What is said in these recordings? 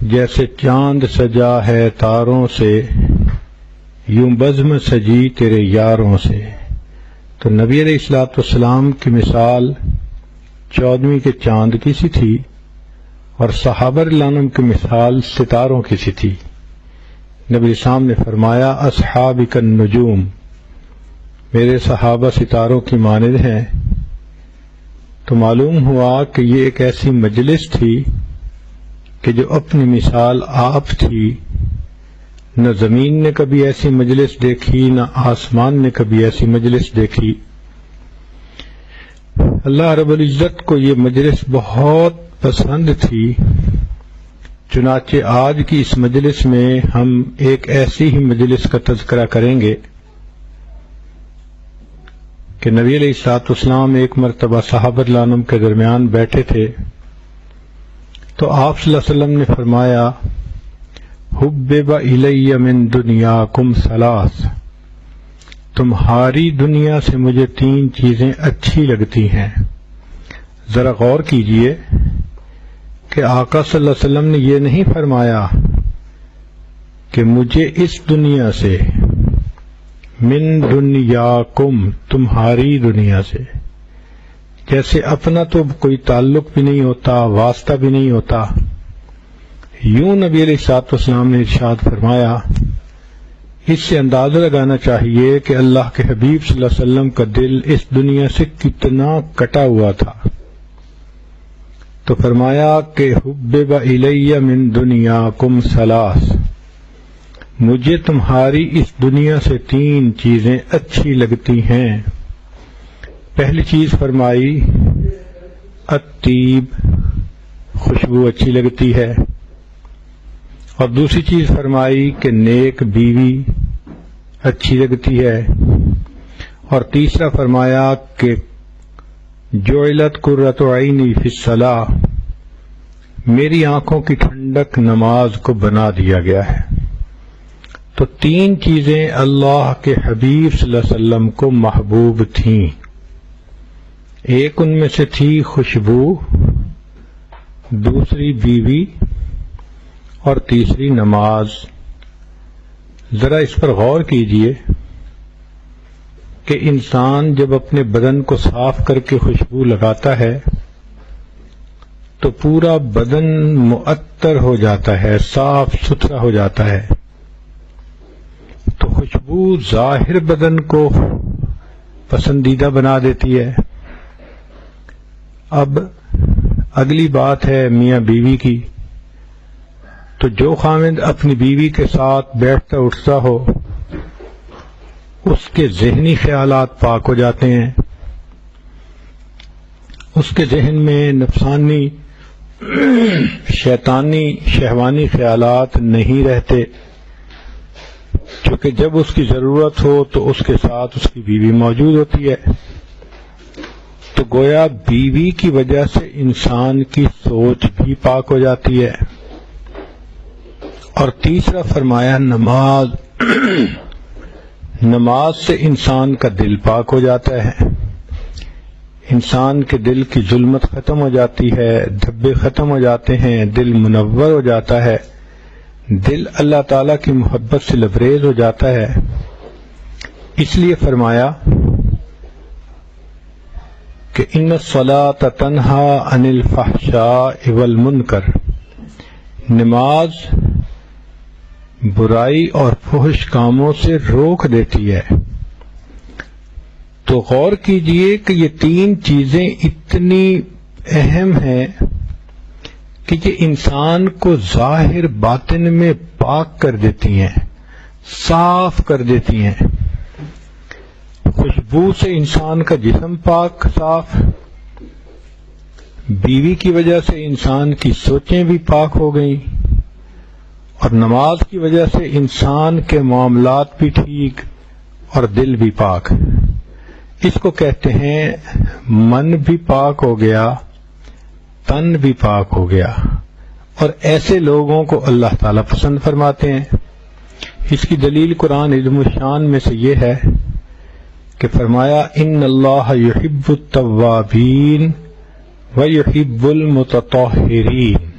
جیسے چاند سجا ہے تاروں سے، یوں بزم سجی تیرے یاروں سے۔ تو نبی علیہ الصلوۃ والسلام کی مثال 14ویں کے چاند کی سی تھی، اور صحابہ رضی اللہ عنہم کی مثال ستاروں کی سی تھی۔ نبی اسلام نے فرمایا اصحابک النجوم، میرے صحابہ ستاروں کی مانند ہیں۔ تو معلوم ہوا کہ یہ ایک ایسی مجلس تھی کہ جو اپنی مثال آپ تھی۔ نہ زمین نے کبھی ایسی مجلس دیکھی، نہ آسمان نے کبھی ایسی مجلس دیکھی۔ اللہ رب العزت کو یہ مجلس بہت پسند تھی، چنانچہ آج کی اس مجلس میں ہم ایک ایسی ہی مجلس کا تذکرہ کریں گے کہ نبی علیہ الصلوۃ والسلام ایک مرتبہ صحابہ رضی اللہ عنہم کے درمیان بیٹھے تھے، تو آپ صلی اللہ علیہ وسلم نے فرمایا حبب الی من دنیاکم ثلاث، تمہاری دنیا سے مجھے 3 چیزیں اچھی لگتی ہیں۔ ذرا غور کیجئے کہ آقا صلی اللہ علیہ وسلم نے یہ نہیں فرمایا کہ مجھے اس دنیا سے، من دنیاکم، تمہاری دنیا سے، جیسے اپنا تو کوئی تعلق بھی نہیں ہوتا، واسطہ بھی نہیں ہوتا۔ یوں نبی علیہ الصلوۃ والسلام نے ارشاد فرمایا۔ اس سے اندازہ لگانا چاہیے کہ اللہ کے حبیب صلی اللہ علیہ وسلم کا دل اس دنیا سے کتنا کٹا ہوا تھا۔ تو فرمایا کہ حبب الی من دنیاکم ثلاث، مجھے تمہاری اس دنیا سے 3 چیزیں اچھی لگتی ہیں۔ پہلی چیز فرمائی الطیب، خوشبو اچھی لگتی ہے، اور دوسری چیز فرمائی کہ نیک بیوی اچھی لگتی ہے، اور تیسرا فرمایا کہ جعلت قرۃ عینی فی الصلاۃ، میری آنکھوں کی ٹھنڈک نماز کو بنا دیا گیا ہے۔ تو 3 چیزیں اللہ کے حبیب صلی اللہ علیہ وسلم کو محبوب تھیں۔ ایک ان میں سے تھی خوشبو، دوسری بیوی، اور تیسری نماز۔ ذرا اس پر غور کیجئے کہ انسان جب اپنے بدن کو صاف کر کے خوشبو لگاتا ہے تو پورا بدن معطر ہو جاتا ہے، صاف ستھرا ہو جاتا ہے۔ تو خوشبو ظاہر بدن کو پسندیدہ بنا دیتی ہے۔ اب اگلی بات ہے میاں بیوی کی۔ تو جو خاوند اپنی بیوی کے ساتھ بیٹھتا اٹھتا ہو، اس کے ذہنی خیالات پاک ہو جاتے ہیں، اس کے ذہن میں نفسانی، شیطانی، شہوانی خیالات نہیں رہتے، کیونکہ جب اس کی ضرورت ہو تو اس کے ساتھ اس کی بیوی موجود ہوتی ہے۔ تو گویا بیوی کی وجہ سے انسان کی سوچ بھی پاک ہو جاتی ہے۔ اور تیسرا فرمایا نماز، نماز سے انسان کا دل پاک ہو جاتا ہے، انسان کے دل کی ظلمت ختم ہو جاتی ہے، دھبے ختم ہو جاتے ہیں، دل منور ہو جاتا ہے، دل اللہ تعالیٰ کی محبت سے لبریز ہو جاتا ہے۔ اس لیے فرمایا کہ ان الصلاۃ تنہی عن الفحشاء والمنکر، نماز برائی اور فحش کاموں سے روک دیتی ہے۔ تو غور کیجئے کہ یہ 3 چیزیں اتنی اہم ہیں کہ یہ انسان کو ظاہر باطن میں پاک کر دیتی ہیں، صاف کر دیتی ہیں۔ خوشبو سے انسان کا جسم پاک صاف، بیوی کی وجہ سے انسان کی سوچیں بھی پاک ہو گئیں، اور نماز کی وجہ سے انسان کے معاملات بھی ٹھیک اور دل بھی پاک۔ اس کو کہتے ہیں من بھی پاک ہو گیا، تن بھی پاک ہو گیا، اور ایسے لوگوں کو اللہ تعالیٰ پسند فرماتے ہیں۔ اس کی دلیل قرآن عظیم الشان میں سے یہ ہے کہ فرمایا ان اللہ یحب التوابین ویحب المتطہرین،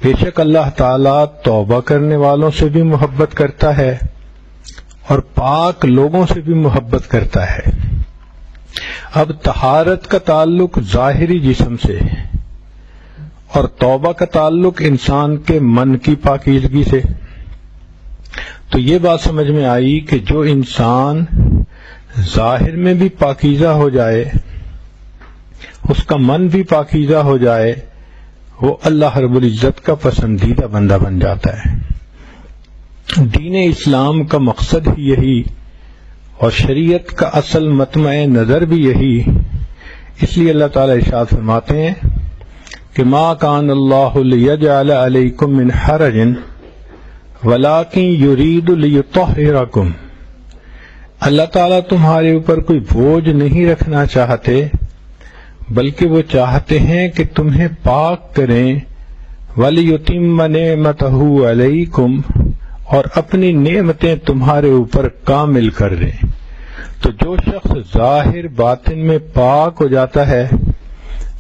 بے شک اللہ تعالیٰ توبہ کرنے والوں سے بھی محبت کرتا ہے اور پاک لوگوں سے بھی محبت کرتا ہے۔ اب طہارت کا تعلق ظاہری جسم سے اور توبہ کا تعلق انسان کے من کی پاکیزگی سے، تو یہ بات سمجھ میں آئی کہ جو انسان ظاہر میں بھی پاکیزہ ہو جائے، اس کا من بھی پاکیزہ ہو جائے، وہ اللہ رب العزت کا پسندیدہ بندہ بن جاتا ہے۔ دین اسلام کا مقصد ہی یہی اور شریعت کا اصل مطمع نظر بھی یہی، اس لیے اللہ تعالیٰ ارشاد فرماتے ہیں کہ ما کان اللہ لیجعل علیکم من حرج ولکن یرید لیطہرکم، اللہ تعالیٰ تمہارے اوپر کوئی بوجھ نہیں رکھنا چاہتے بلکہ وہ چاہتے ہیں کہ تمہیں پاک کریں، وَلِيُتِمَّ نِعْمَتَهُ عَلَيْكُمْ، اور اپنی نعمتیں تمہارے اوپر کامل کر دیں۔ تو جو شخص ظاہر باطن میں پاک ہو جاتا ہے،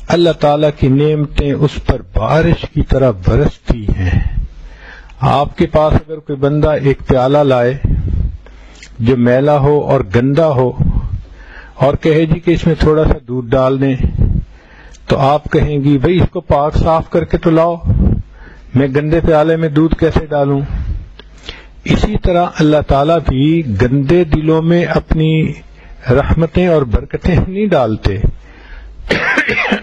اللہ تعالیٰ کی نعمتیں اس پر بارش کی طرح برستی ہیں۔ آپ کے پاس اگر کوئی بندہ ایک پیالہ لائے جو میلا ہو اور گندا ہو اور کہے جی کہ اس میں تھوڑا سا دودھ ڈال دیں، تو آپ کہیں گی بھئی اس کو پاک صاف کر کے تو لاؤ، میں گندے پیالے میں دودھ کیسے ڈالوں؟ اسی طرح اللہ تعالیٰ بھی گندے دلوں میں اپنی رحمتیں اور برکتیں نہیں ڈالتے،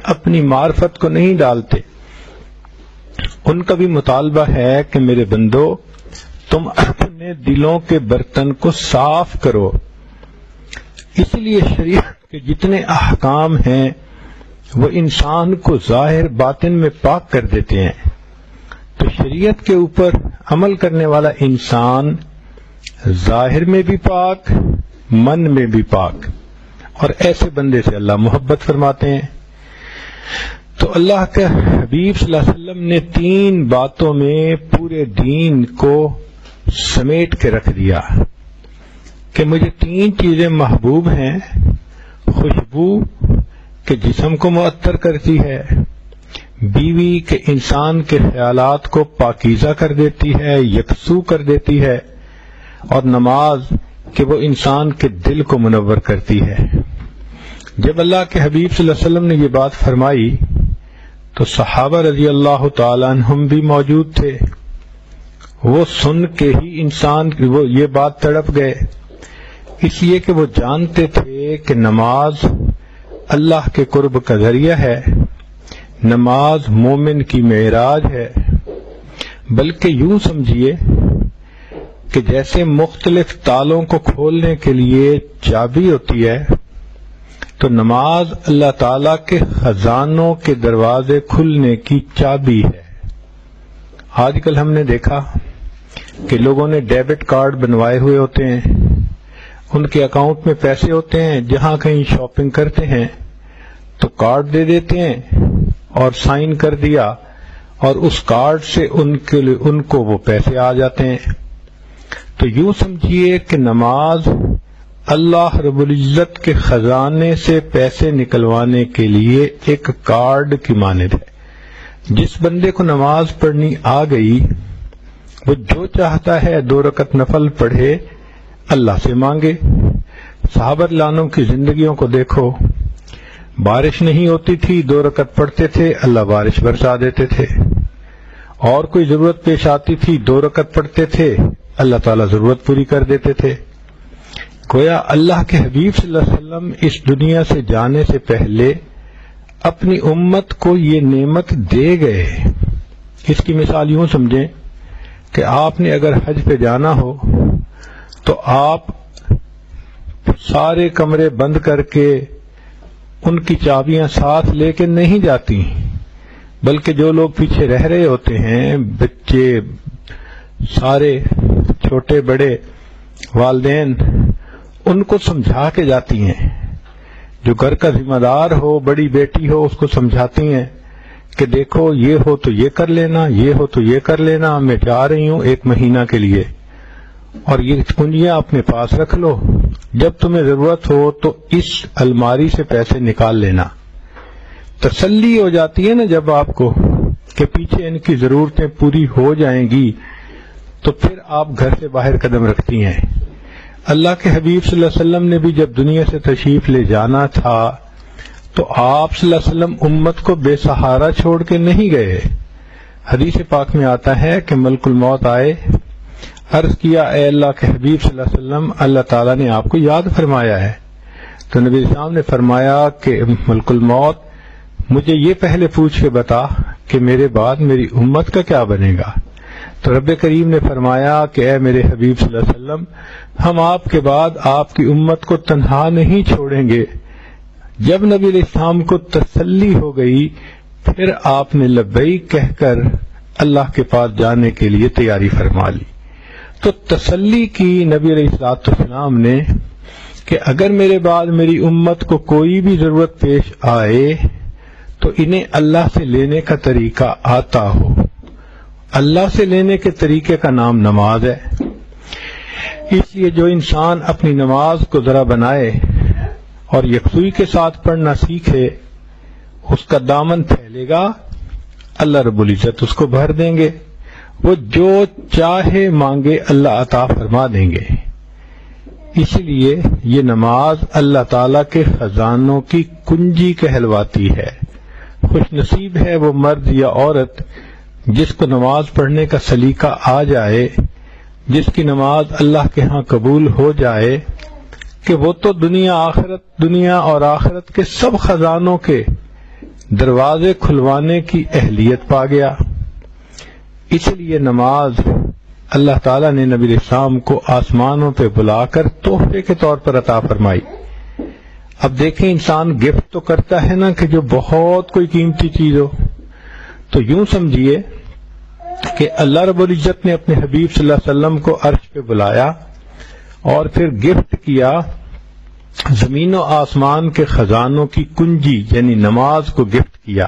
اپنی معرفت کو نہیں ڈالتے۔ ان کا بھی مطالبہ ہے کہ میرے بندو تم اپنے دلوں کے برتن کو صاف کرو۔ اس لیے شریعت کے جتنے احکام ہیں وہ انسان کو ظاہر باطن میں پاک کر دیتے ہیں۔ تو شریعت کے اوپر عمل کرنے والا انسان ظاہر میں بھی پاک، من میں بھی پاک، اور ایسے بندے سے اللہ محبت فرماتے ہیں۔ تو اللہ کے حبیب صلی اللہ علیہ وسلم نے 3 باتوں میں پورے دین کو سمیٹ کے رکھ دیا کہ مجھے 3 چیزیں محبوب ہیں: خوشبو کہ جسم کو معطر کرتی ہے، بیوی کہ انسان کے خیالات کو پاکیزہ کر دیتی ہے، یکسو کر دیتی ہے، اور نماز کہ وہ انسان کے دل کو منور کرتی ہے۔ جب اللہ کے حبیب صلی اللہ علیہ وسلم نے یہ بات فرمائی تو صحابہ رضی اللہ تعالیٰ عنہم بھی موجود تھے۔ وہ سن کے ہی انسان وہ یہ بات تڑپ گئے، اس لیے کہ وہ جانتے تھے کہ نماز اللہ کے قرب کا ذریعہ ہے، نماز مومن کی معراج ہے۔ بلکہ یوں سمجھیے کہ جیسے مختلف تالوں کو کھولنے کے لیے چابی ہوتی ہے، تو نماز اللہ تعالیٰ کے خزانوں کے دروازے کھلنے کی چابی ہے۔ آج کل ہم نے دیکھا کہ لوگوں نے ڈیبٹ کارڈ بنوائے ہوئے ہوتے ہیں، ان کے اکاؤنٹ میں پیسے ہوتے ہیں، جہاں کہیں شاپنگ کرتے ہیں تو کارڈ دے دیتے ہیں اور سائن کر دیا، اور اس کارڈ سے ان کو وہ پیسے آ جاتے ہیں۔ تو یوں سمجھیے کہ نماز اللہ رب العزت کے خزانے سے پیسے نکلوانے کے لیے ایک کارڈ کی مانند ہے۔ جس بندے کو نماز پڑھنی آ گئی، وہ جو چاہتا ہے 2 رکعت نفل پڑھے، اللہ سے مانگے۔ صحابہ رضی اللہ عنہم کی زندگیوں کو دیکھو، بارش نہیں ہوتی تھی 2 رکعت پڑھتے تھے، اللہ بارش برسا دیتے تھے، اور کوئی ضرورت پیش آتی تھی 2 رکعت پڑھتے تھے، اللہ تعالیٰ ضرورت پوری کر دیتے تھے۔ گویا اللہ کے حبیب صلی اللہ علیہ وسلم اس دنیا سے جانے سے پہلے اپنی امت کو یہ نعمت دے گئے۔ اس کی مثال یوں سمجھیں کہ آپ نے اگر حج پہ جانا ہو تو آپ سارے کمرے بند کر کے ان کی چابیاں ساتھ لے کے نہیں جاتی، بلکہ جو لوگ پیچھے رہ رہے ہوتے ہیں، بچے، سارے چھوٹے بڑے، والدین، ان کو سمجھا کے جاتی ہیں۔ جو گھر کا ذمہ دار ہو، بڑی بیٹی ہو، اس کو سمجھاتی ہیں کہ دیکھو یہ ہو تو یہ کر لینا، یہ ہو تو یہ کر لینا، میں جا رہی ہوں 1 مہینہ کے لیے، اور یہ کنجیاں اپنے پاس رکھ لو، جب تمہیں ضرورت ہو تو اس الماری سے پیسے نکال لینا۔ تسلی ہو جاتی ہے نا جب آپ کو کہ پیچھے ان کی ضرورتیں پوری ہو جائیں گی تو پھر آپ گھر سے باہر قدم رکھتی ہیں۔ اللہ کے حبیب صلی اللہ علیہ وسلم نے بھی جب دنیا سے تشریف لے جانا تھا تو آپ صلی اللہ علیہ وسلم امت کو بے سہارا چھوڑ کے نہیں گئے۔ حدیث پاک میں آتا ہے کہ ملک الموت آئے، عرض کیا اے اللہ کے حبیب صلی اللہ علیہ وسلم، اللہ تعالیٰ نے آپ کو یاد فرمایا ہے۔ تو نبی اسلام نے فرمایا کہ ملک الموت مجھے یہ پہلے پوچھ کے بتا کہ میرے بعد میری امت کا کیا بنے گا۔ تو رب کریم نے فرمایا کہ اے میرے حبیب صلی اللہ علیہ وسلم، ہم آپ کے بعد آپ کی امت کو تنہا نہیں چھوڑیں گے۔ جب نبی علیہ السلام کو تسلی ہو گئی پھر آپ نے لبیک کہہ کر اللہ کے پاس جانے کے لیے تیاری فرما لی۔ تو تسلی کی نبی علیہ السلام نے کہ اگر میرے بعد میری امت کو کوئی بھی ضرورت پیش آئے تو انہیں اللہ سے لینے کا طریقہ آتا ہو۔ اللہ سے لینے کے طریقے کا نام نماز ہے۔ اس لیے جو انسان اپنی نماز کو ذرا بنائے اور یکسوئی کے ساتھ پڑھنا سیکھے، اس کا دامن پھیلے گا، اللہ رب العزت اس کو بھر دیں گے، وہ جو چاہے مانگے اللہ عطا فرما دیں گے۔ اس لیے یہ نماز اللہ تعالیٰ کے خزانوں کی کنجی کہلواتی ہے۔ خوش نصیب ہے وہ مرد یا عورت جس کو نماز پڑھنے کا سلیقہ آ جائے، جس کی نماز اللہ کے ہاں قبول ہو جائے، کہ وہ تو دنیا اور آخرت کے سب خزانوں کے دروازے کھلوانے کی اہلیت پا گیا۔ اس لیے نماز اللہ تعالیٰ نے نبی علیہ السلام کو آسمانوں پہ بلا کر تحفے کے طور پر عطا فرمائی۔ اب دیکھیں انسان گفٹ تو کرتا ہے نا کہ جو بہت کوئی قیمتی چیز ہو، تو یوں سمجھیے کہ اللہ رب العزت نے اپنے حبیب صلی اللہ علیہ وسلم کو عرش پہ بلایا اور پھر گفٹ کیا زمین و آسمان کے خزانوں کی کنجی یعنی نماز کو گفٹ کیا۔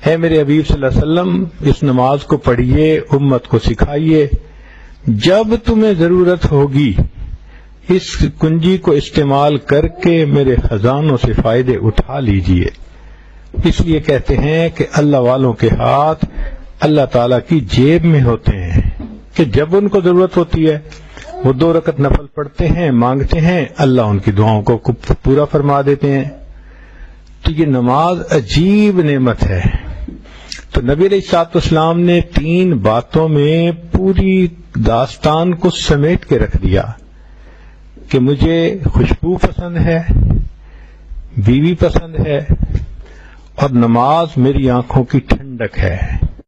ہے میرے حبیب صلی اللہ علیہ وسلم، اس نماز کو پڑھیے، امت کو سکھائیے، جب تمہیں ضرورت ہوگی اس کنجی کو استعمال کر کے میرے خزانوں سے فائدے اٹھا لیجئے۔ اس لیے کہتے ہیں کہ اللہ والوں کے ہاتھ اللہ تعالیٰ کی جیب میں ہوتے ہیں کہ جب ان کو ضرورت ہوتی ہے وہ 2 رکعت نفل پڑھتے ہیں، مانگتے ہیں، اللہ ان کی دعاؤں کو پورا فرما دیتے ہیں۔ تو یہ نماز عجیب نعمت ہے۔ تو نبی علیہ السلام نے 3 باتوں میں پوری داستان کو سمیٹ کے رکھ دیا کہ مجھے خوشبو پسند ہے، بیوی پسند ہے، اور نماز میری آنکھوں کی ٹھنڈک ہے۔